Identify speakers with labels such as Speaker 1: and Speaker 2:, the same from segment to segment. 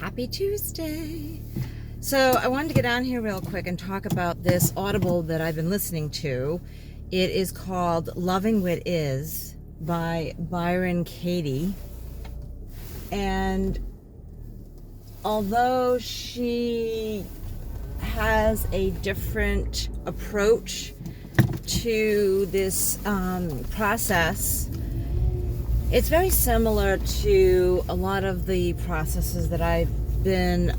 Speaker 1: Happy Tuesday. So I wanted to get on here real quick and talk about this Audible that I've been listening to. It is called Loving What Is by Byron Katie. And although she has a different approach to this process, it's very similar to a lot of the processes that I've been,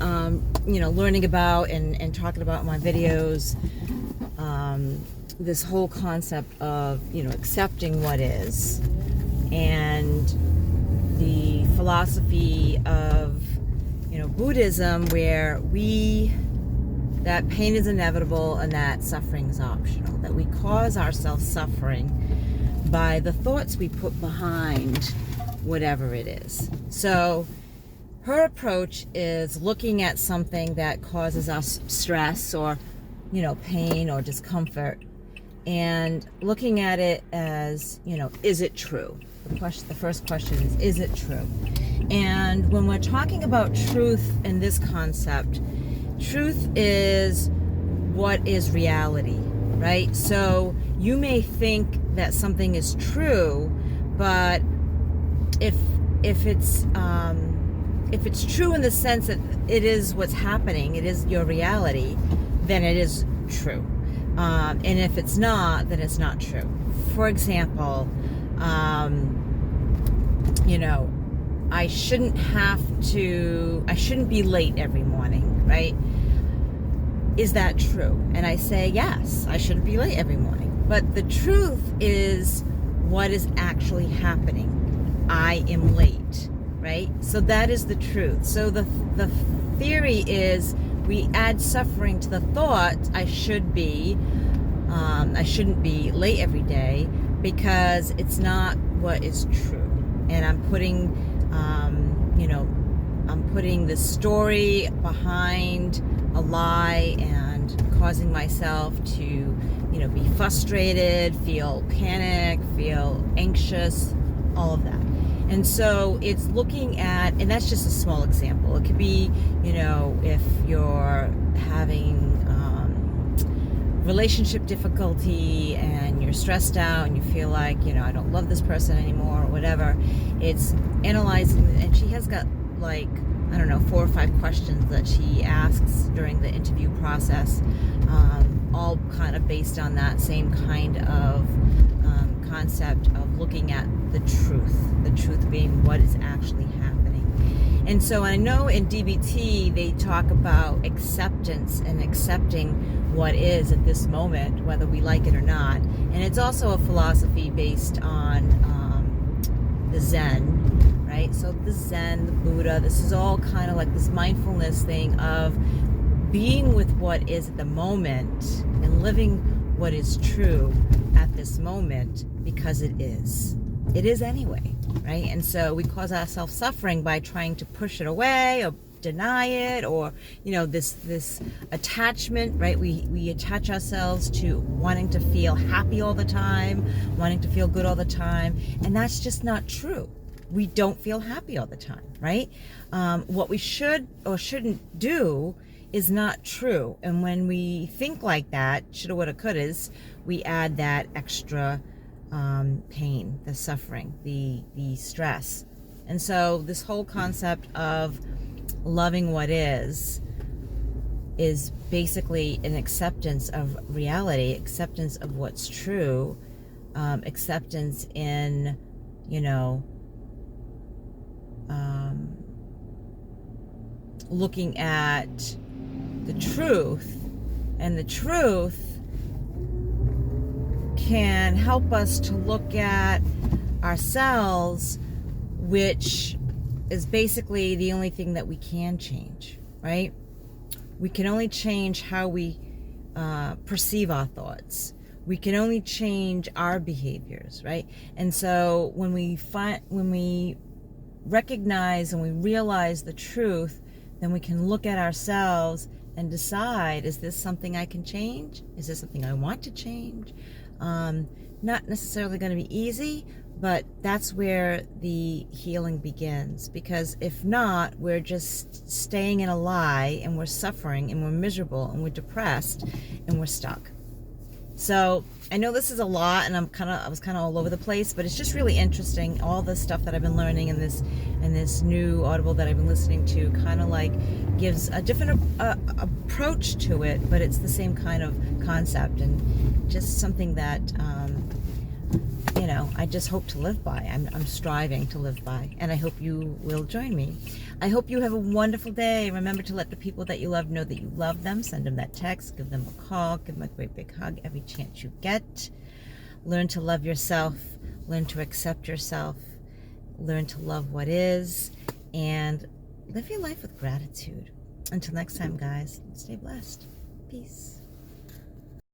Speaker 1: learning about and talking about in my videos. This whole concept of, accepting what is, and the philosophy of, Buddhism, where that pain is inevitable and that suffering is optional, that we cause ourselves suffering by the thoughts we put behind whatever it is. So her approach is looking at something that causes us stress or, pain or discomfort, and looking at it as, is it true? The first question is it true? And when we're talking about truth in this concept, truth is what is reality, right? So you may think that something is true, but if it's true in the sense that it is what's happening, it is your reality, then it is true. And if it's not, then it's not true. For example, I shouldn't be late every morning, right? Is that true? And I say, yes, I shouldn't be late every morning. But the truth is what is actually happening. I am late, right? So that is the truth. So the theory is we add suffering to the thought, I shouldn't be late every day, because it's not what is true. And I'm putting, the story behind a lie and causing myself to, be frustrated, feel panic, feel anxious, all of that. And so it's looking at, and that's just a small example. It could be, if you're having relationship difficulty and you're stressed out and you feel like, I don't love this person anymore or whatever. It's analyzing, and she has got 4 or 5 questions that she asks during the interview process, all kind of based on that same kind of concept of looking at the truth being what is actually happening. And so I know in DBT they talk about acceptance and accepting what is at this moment, whether we like it or not. And it's also a philosophy based on the Zen, right? So the Zen, the Buddha, this is all kind of like this mindfulness thing of being with what is at the moment and living what is true at this moment, because it is. It is anyway, right? And so we cause ourselves suffering by trying to push it away or deny it, or this attachment, right? We attach ourselves to wanting to feel happy all the time, wanting to feel good all the time, and that's just not true. We don't feel happy all the time, right? What we should or shouldn't do is not true. And when we think like that, shoulda, woulda, couldas, we add that extra pain, the suffering, the stress. And so this whole concept of loving what is basically an acceptance of reality, acceptance of what's true, acceptance in, looking at the truth. And the truth can help us to look at ourselves, which is basically the only thing that we can change, right? We can only change how we perceive our thoughts. We can only change our behaviors, right? And so when we recognize and we realize the truth, then we can look at ourselves and decide, is this something I can change? Is this something I want to change? Not necessarily going to be easy, But that's where the healing begins, because if not, we're just staying in a lie, and we're suffering, and we're miserable, and we're depressed, and we're stuck. So I know this is a lot, and I was kind of all over the place, but it's just really interesting. All the stuff that I've been learning in this new Audible that I've been listening to kind of like gives a different approach to it, but it's the same kind of concept, and just something that you know, I just hope to live by. I'm striving to live by, and I hope you will join me. I hope you have a wonderful day. Remember to let the people that you love know that you love them. Send them that text, give them a call, give them a great big hug every chance you get. Learn to love yourself, learn to accept yourself, learn to love what is, and live your life with gratitude. Until next time, guys, stay blessed. Peace.